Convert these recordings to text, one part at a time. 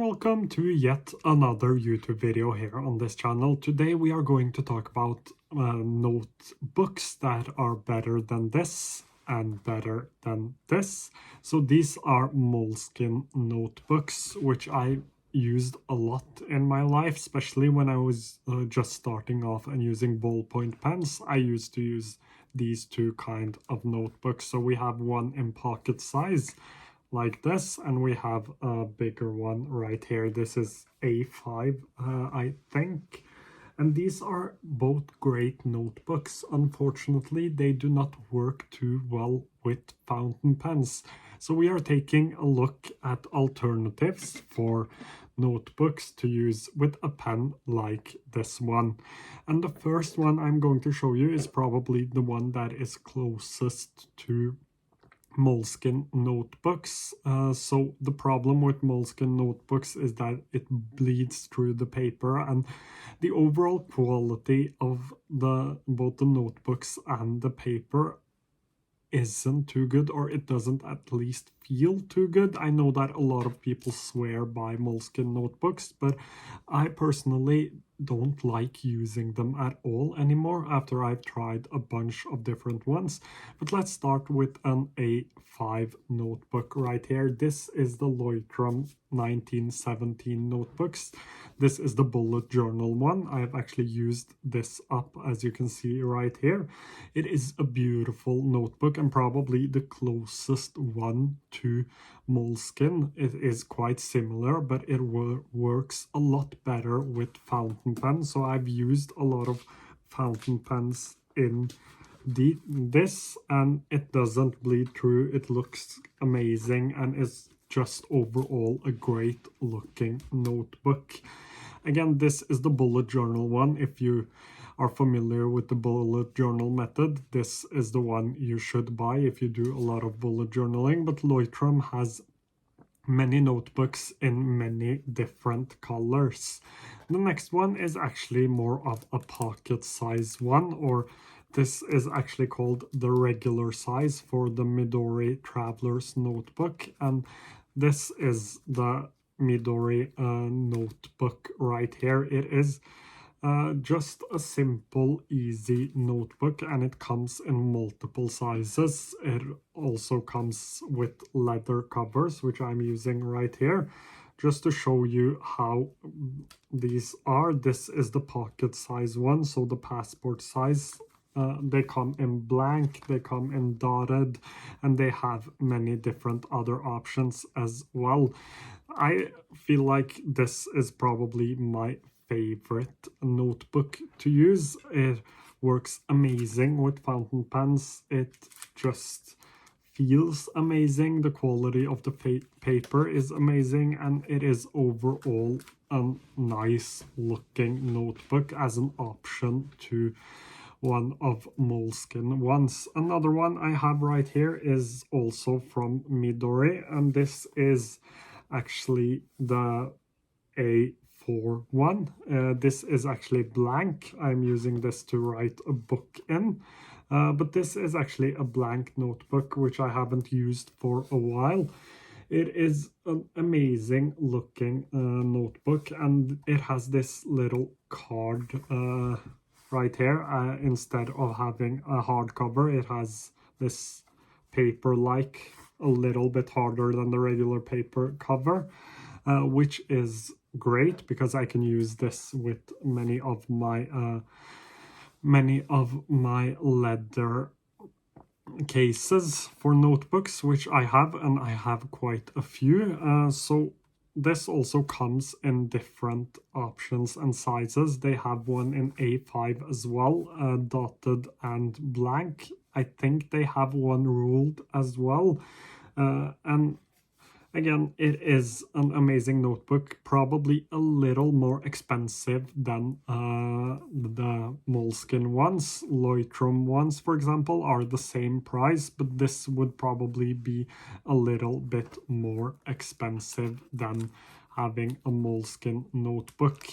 welcome to yet another YouTube video here on this channel. Today we are going to talk about notebooks that are better than this and better than this. So these are Moleskine notebooks, which I used a lot in my life, especially when I was just starting off and using ballpoint pens. I used to use these two kind of notebooks. So we have one in pocket size like this, and we have a bigger one right here. This is A5, I think. And these are both great notebooks. Unfortunately, they do not work too well with fountain pens. So we are taking a look at alternatives for notebooks to use with a pen like this one. And the first one I'm going to show you is probably the one that is closest to Moleskine notebooks. So the problem with Moleskine notebooks is that it bleeds through the paper, and the overall quality of both the notebooks and the paper isn't too good, or it doesn't at least feel too good. I know that a lot of people swear by Moleskine notebooks, but I personally don't like using them at all anymore after I've tried a bunch of different ones. But let's start with an A5 notebook right here. This is the Leuchtrum 1917 notebooks. This is the bullet journal one. I've actually used this up, as you can see right here. It is a beautiful notebook and probably the closest one to Moleskine. It is quite similar, but it works a lot better with fountain pens. So I've used a lot of fountain pens in this, and it doesn't bleed through. It looks amazing and is just overall a great looking notebook. Again, this is the bullet journal one. If you are familiar with the bullet journal method, this is the one you should buy if you do a lot of bullet journaling. But Leuchtrum has many notebooks in many different colors. The next one is actually more of a pocket size one, or this is actually called the regular size for the Midori Traveler's Notebook, and this is the Midori notebook right here. It is just a simple, easy notebook, and it comes in multiple sizes. It also comes with leather covers, which I'm using right here. Just to show you how these are, this is the pocket size one, so the passport size. They come in blank, they come in dotted, and they have many different other options as well. I feel like this is probably my favorite notebook to use. It works amazing with fountain pens. It just feels amazing. The quality of the paper is amazing, and it is overall a nice looking notebook as an option to one of Moleskine ones. Another one I have right here is also from Midori, and this is actually the A4 one. This is actually blank. I'm using this to write a book in, but this is actually a blank notebook, which I haven't used for a while. It is an amazing looking notebook, and it has this little card right here. Instead of having a hardcover, it has this paper, like a little bit harder than the regular paper cover, which is great because I can use this with many of my leather cases for notebooks, which I have, and I have quite a few. So this also comes in different options and sizes. They have one in A5 as well, dotted and blank. I think they have one ruled as well. And again, it is an amazing notebook, probably a little more expensive than the Moleskine ones. Leuchtrum ones, for example, are the same price, but this would probably be a little bit more expensive than having a Moleskine notebook.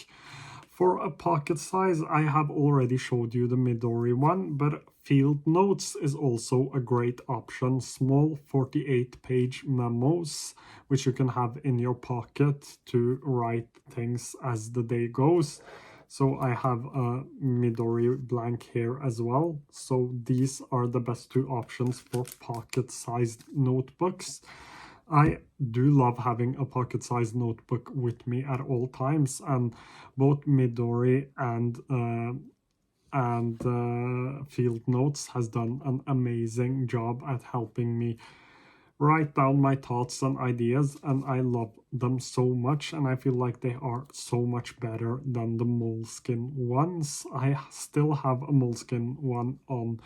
For a pocket size, I have already showed you the Midori one, but Field notes is also a great option. Small 48-page memos, which you can have in your pocket to write things as the day goes. So I have a midori blank here as well. So these are the best two options for pocket-sized notebooks. I do love having a pocket-sized notebook with me at all times, and both Midori and Field Notes has done an amazing job at helping me write down my thoughts and ideas, and I love them so much, and I feel like they are so much better than the Moleskine ones. I still have a Moleskine one on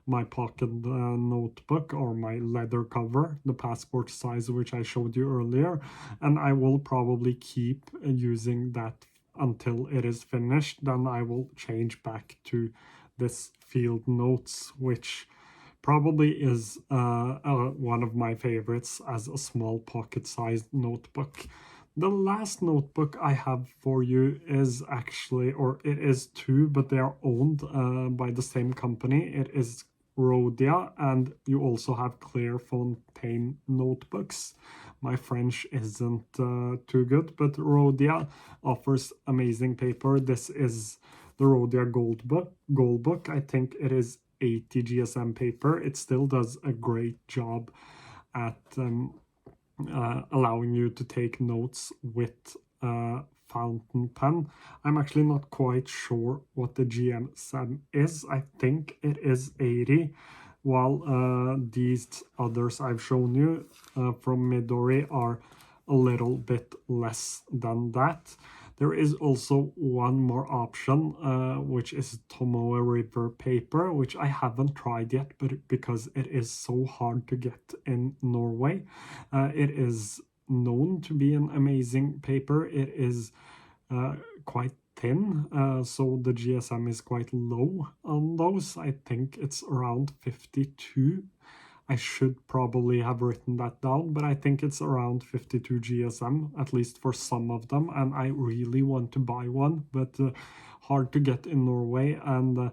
my pocket notebook, or my leather cover, the passport size, which I showed you earlier, and I will probably keep using that until it is finished. Then I will change back to this Field Notes, which probably is one of my favorites as a small pocket-sized notebook. The last notebook I have for you is actually, or it is two, but they are owned by the same company. It is Rhodia, and you also have Clairefontaine notebooks. My French isn't too good, but Rhodia offers amazing paper. This is the Rhodia Gold Book. I think it is 80 GSM paper. It still does a great job at allowing you to take notes with fountain pen. I'm actually not quite sure what the GSM is. I think it is 80, while these others I've shown you from Midori are a little bit less than that. There is also one more option, which is tomoe river paper, which I haven't tried yet, but because it is so hard to get in Norway. It is known to be an amazing paper. It is quite thin, so the GSM is quite low on those. I think it's around 52. I should probably have written that down, but I think it's around 52 GSM, at least for some of them, and I really want to buy one, but hard to get in Norway, and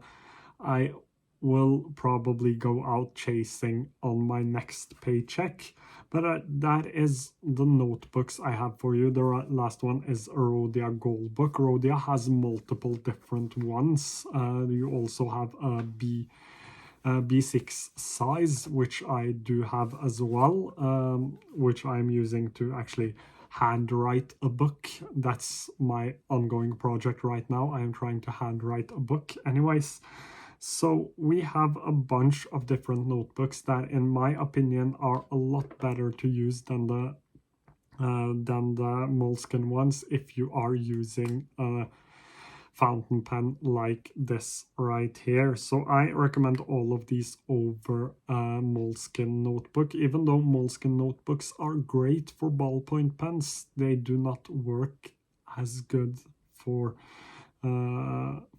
I will probably go out chasing on my next paycheck. But that is the notebooks I have for you. The last one is a Rhodia Gold Book. Rhodia has multiple different ones. You also have a B6 size, which I do have as well, which I'm using to actually handwrite a book. That's my ongoing project right now. I am trying to handwrite a book. Anyways, so we have a bunch of different notebooks that, in my opinion, are a lot better to use than the Moleskine ones if you are using fountain pen like this right here. So I recommend all of these over Moleskine notebook. Even though Moleskine notebooks are great for ballpoint pens, they do not work as good for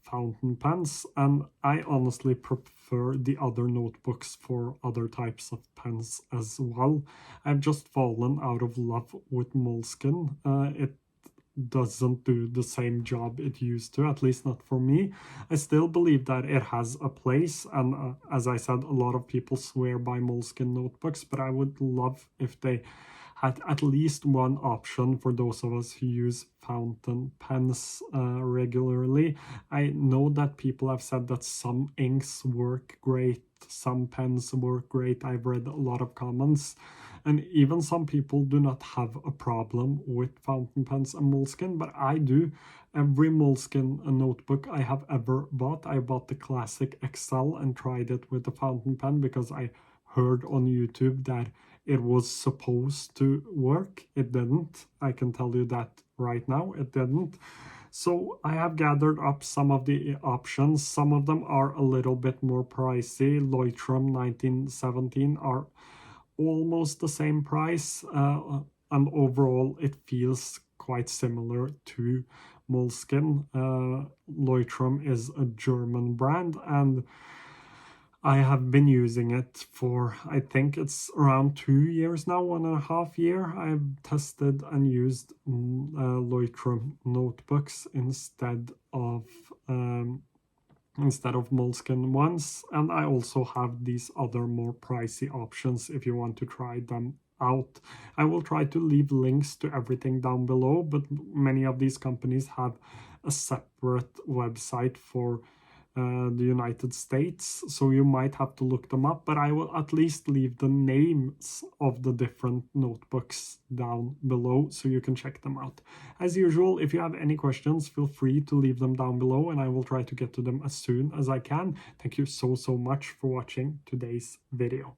fountain pens, and I honestly prefer the other notebooks for other types of pens as well. I've just fallen out of love with Moleskine. It doesn't do the same job it used to, at least not for me. I still believe that it has a place, and as I said, a lot of people swear by Moleskine notebooks, but I would love if they had at least one option for those of us who use fountain pens regularly. I know that people have said that some inks work great, some pens work great. I've read a lot of comments, and even some people do not have a problem with fountain pens and Moleskine, but I do. Every Moleskine notebook I have ever bought, I bought the classic XL and tried it with the fountain pen because I heard on YouTube that it was supposed to work. It didn't. I can tell you that right now, it didn't. So I have gathered up some of the options. Some of them are a little bit more pricey. Leuchtrum 1917 are almost the same price, and overall it feels quite similar to Moleskine. Leuchtrum is a German brand, and I have been using it for, I think it's around 2 years now, 1.5 years. I've tested and used Leuchtrum notebooks instead of instead of Moleskine ones. And I also have these other more pricey options if you want to try them out. I will try to leave links to everything down below, but many of these companies have a separate website for the United States, so you might have to look them up, but I will at least leave the names of the different notebooks down below so you can check them out. As usual, if you have any questions, feel free to leave them down below and I will try to get to them as soon as I can. Thank you so much for watching today's video.